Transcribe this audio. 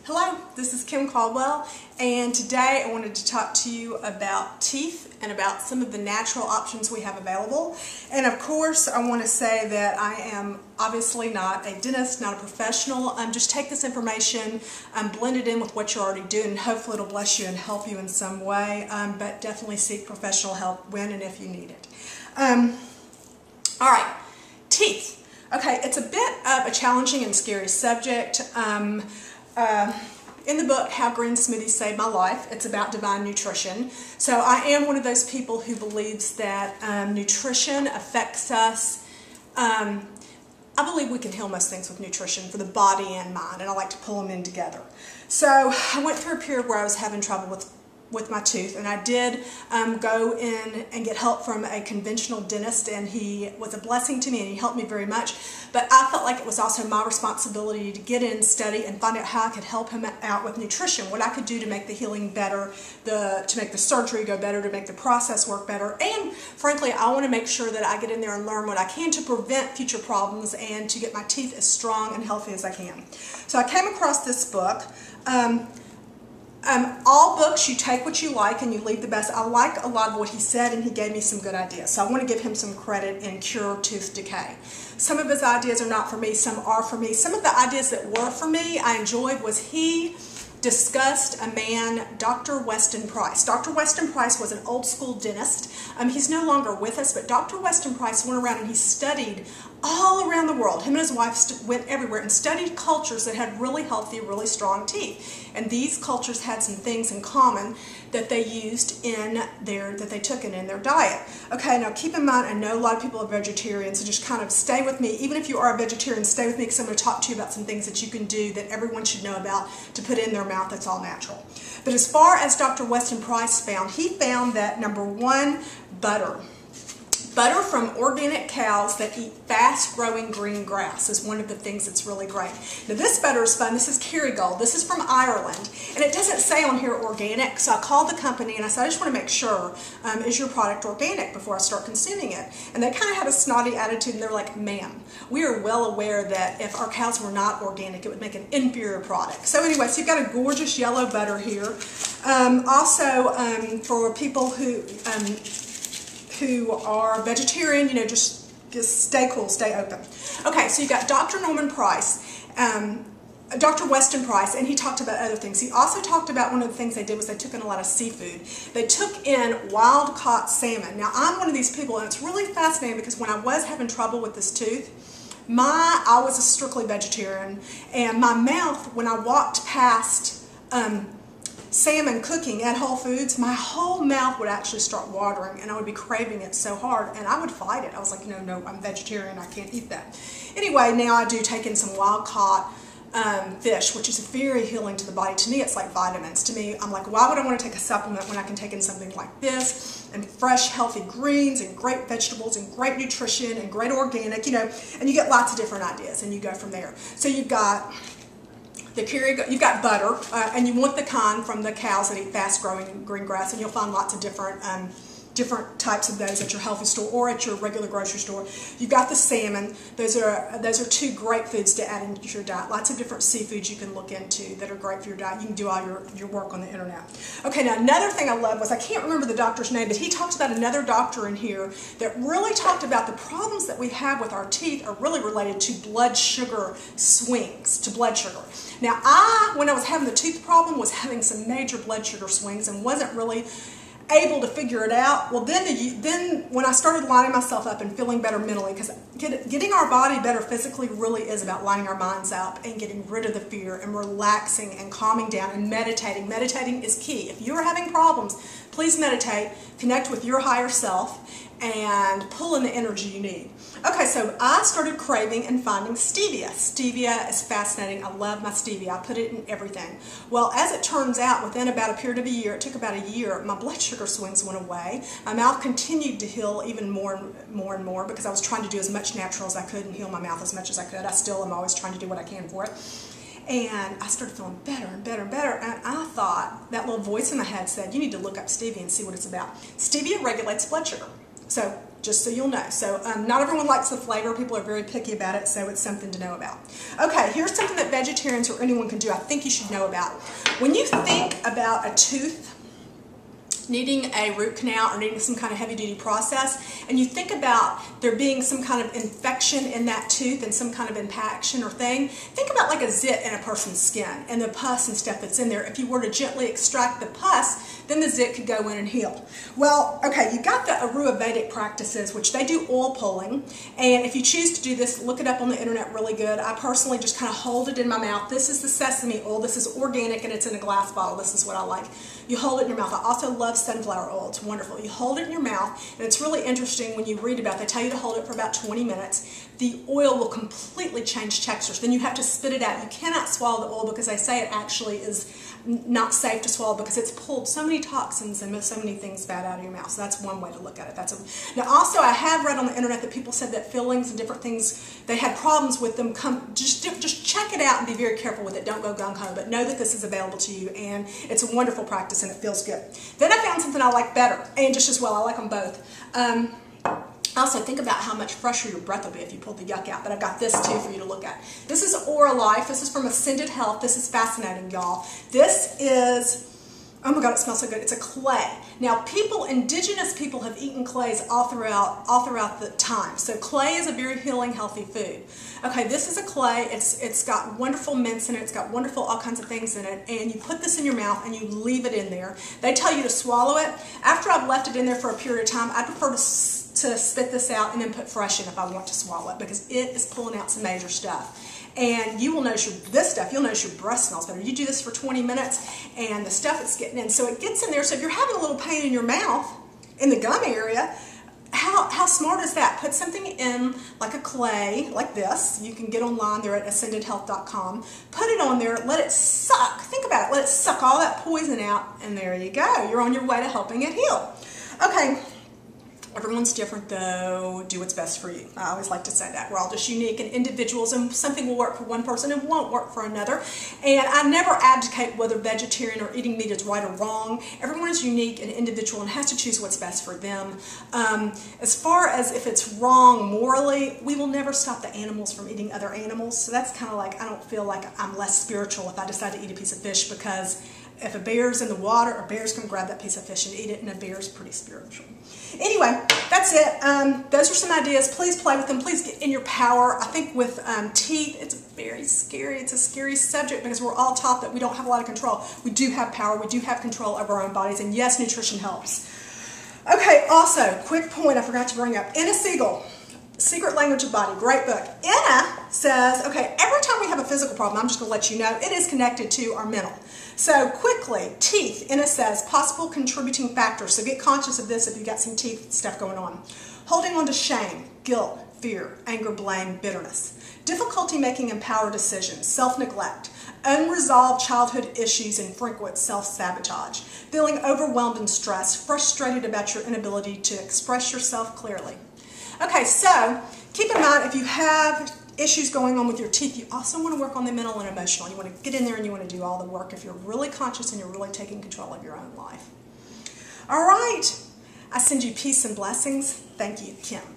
Hello, this is Kim Caldwell, and today I wanted to talk to you about teeth and about some of the natural options we have available. And of course, I want to say that I am obviously not a dentist, not a professional. Just take this information, blend it in with what you're already doing, and hopefully it'll bless you and help you in some way, but definitely seek professional help when and if you need it. All right, teeth. Okay, it's a bit of a challenging and scary subject. In the book, How Green Smoothies Saved My Life, it's about divine nutrition. So I am one of those people who believes that nutrition affects us. I believe we can heal most things with nutrition for the body and mind, and I like to pull them in together. So I went through a period where I was having trouble with my tooth, and I did go in and get help from a conventional dentist, and he was a blessing to me and he helped me very much. But I felt like it was also my responsibility to get in, study, and find out how I could help him out with nutrition, what I could do to make the healing better, to make the surgery go better, to make the process work better, and frankly I want to make sure that I get in there and learn what I can to prevent future problems and to get my teeth as strong and healthy as I can. So I came across this book. All books, you take what you like and you leave the best. I like a lot of what he said, and he gave me some good ideas. So I want to give him some credit in Cure Tooth Decay. Some of his ideas are not for me, some are for me. Some of the ideas that were for me, I enjoyed, was he discussed a man, Dr. Weston Price. Dr. Weston Price was an old school dentist. He's no longer with us, but Dr. Weston Price went around and he studied all around the world. Him and his wife went everywhere and studied cultures that had really healthy, really strong teeth. And these cultures had some things in common that they used that they took in their diet. Okay, now keep in mind, I know a lot of people are vegetarians, so just kind of stay with me. Even if you are a vegetarian, stay with me, because I'm going to talk to you about some things that you can do that everyone should know about to put in their mouth that's all natural. But as far as Dr. Weston Price found, he found that number one, butter. Butter from organic cows that eat fast-growing green grass is one of the things that's really great. Now this butter is fun. This is Kerry Gold. This is from Ireland. And it doesn't say on here organic, so I called the company and I said, I just want to make sure, is your product organic before I start consuming it? And they kind of had a snotty attitude, and they're like, ma'am, we are well aware that if our cows were not organic, it would make an inferior product. So anyway, so you've got a gorgeous yellow butter here. Also, for people who are vegetarian, you know, just stay cool, stay open. Okay, so you got Dr. Norman Price, Dr. Weston Price, and he talked about other things. He also talked about one of the things they did was they took in a lot of seafood. They took in wild-caught salmon. Now, I'm one of these people, and it's really fascinating because when I was having trouble with this tooth, I was a strictly vegetarian, and my mouth, when I walked past salmon cooking at Whole Foods, my whole mouth would actually start watering, and I would be craving it so hard, and I would fight it. I was like, no, I'm vegetarian, I can't eat that. Anyway, now I do take in some wild-caught fish, which is very healing to the body. To me, it's like vitamins. To me, I'm like, why would I want to take a supplement when I can take in something like this, and fresh, healthy greens, and great vegetables, and great nutrition, and great organic, you know, and you get lots of different ideas, and you go from there. So you've got you've got butter, and you want the kind from the cows that eat fast-growing green grass, and you'll find lots of different types of those at your healthy store or at your regular grocery store. You've got the salmon. Those are two great foods to add into your diet. Lots of different seafoods you can look into that are great for your diet. You can do all your work on the internet. Okay, now another thing I love was, I can't remember the doctor's name, but he talked about another doctor in here that really talked about the problems that we have with our teeth are really related to blood sugar swings, to blood sugar. Now, when I was having the tooth problem, was having some major blood sugar swings and wasn't really able to figure it out. Well, then when I started lining myself up and feeling better mentally, because getting our body better physically really is about lining our minds up and getting rid of the fear and relaxing and calming down and meditating. Meditating is key. If you're having problems, please meditate, connect with your higher self, and pull in the energy you need. Okay, so I started craving and finding stevia. Stevia is fascinating. I love my stevia. I put it in everything. Well, as it turns out, within about a period of a year, it took about a year, my blood sugar swings went away. My mouth continued to heal even more and more because I was trying to do as much natural as I could and heal my mouth as much as I could. I still am always trying to do what I can for it. And I started feeling better and better and better, and I thought, that little voice in my head said, you need to look up stevia and see what it's about. Stevia regulates blood sugar. So just so you'll know. So not everyone likes the flavor. People are very picky about it, so it's something to know about. Okay, here's something that vegetarians or anyone can do. I think you should know about. When you think about a tooth needing a root canal or needing some kind of heavy-duty process, and you think about there being some kind of infection in that tooth and some kind of impaction or thing, think about like a zit in a person's skin and the pus and stuff that's in there. If you were to gently extract the pus, then the zit could go in and heal. Well, okay, you got the Ayurvedic practices, which they do oil pulling, and if you choose to do this, look it up on the internet really good. I personally just kind of hold it in my mouth. This is the sesame oil. This is organic and it's in a glass bottle. This is what I like. You hold it in your mouth. I also love sunflower oil. It's wonderful. You hold it in your mouth, and it's really interesting when you read about it. They tell you to hold it for about 20 minutes. The oil will completely change textures. Then you have to spit it out. You cannot swallow the oil because they say it actually is not safe to swallow because it's pulled so many toxins and so many things bad out of your mouth. So that's one way to look at it. Now also I have read on the internet that people said that fillings and different things, they had problems with them. Just check it out and be very careful with it. Don't go gung-ho, but know that this is available to you, and it's a wonderful practice and it feels good. Then I found something I like better, and just as well. I like them both. Also, think about how much fresher your breath will be if you pull the yuck out. But I've got this too for you to look at. This is Aura Life. This is from Ascended Health. This is fascinating, y'all. This is, oh my God, it smells so good. It's a clay. Now, indigenous people have eaten clays all throughout the time. So clay is a very healing, healthy food. Okay, this is a clay. It's got wonderful mints in it. It's got wonderful all kinds of things in it. And you put this in your mouth and you leave it in there. They tell you to swallow it. After I've left it in there for a period of time, I prefer to spit this out and then put fresh in if I want to swallow it, because it is pulling out some major stuff. And you will notice you'll notice your breath smells better. You do this for 20 minutes and the stuff it's getting in. So it gets in there. So if you're having a little pain in your mouth, in the gum area, how smart is that? Put something in like a clay, like this. You can get online there at ascendedhealth.com. Put it on there, let it suck. Think about it. Let it suck all that poison out, and there you go. You're on your way to helping it heal. Okay. Everyone's different though. Do what's best for you. I always like to say that. We're all just unique and individuals, and something will work for one person and won't work for another. And I never abdicate whether vegetarian or eating meat is right or wrong. Everyone is unique and individual and has to choose what's best for them. As far as if it's wrong morally, we will never stop the animals from eating other animals. So that's kind of like, I don't feel like I'm less spiritual if I decide to eat a piece of fish, because if a bear's in the water, a bear's going to grab that piece of fish and eat it, and a bear's pretty spiritual. Anyway, that's it. Those are some ideas. Please play with them. Please get in your power. I think with teeth, it's very scary. It's a scary subject because we're all taught that we don't have a lot of control. We do have power. We do have control over our own bodies, and yes, nutrition helps. Okay, also, quick point I forgot to bring up. Enna Siegel, Secret Language of Body, great book. Enna says, okay, every time we have a physical problem, I'm just going to let you know, it is connected to our mental. So quickly, teeth, Enna says, possible contributing factors. So get conscious of this if you've got some teeth stuff going on. Holding on to shame, guilt, fear, anger, blame, bitterness. Difficulty making empowered decisions, self-neglect, unresolved childhood issues and frequent self-sabotage. Feeling overwhelmed and stressed, frustrated about your inability to express yourself clearly. Okay, so keep in mind, if you have issues going on with your teeth, you also want to work on the mental and emotional. You want to get in there and you want to do all the work if you're really conscious and you're really taking control of your own life. All right, I send you peace and blessings. Thank you, Kim.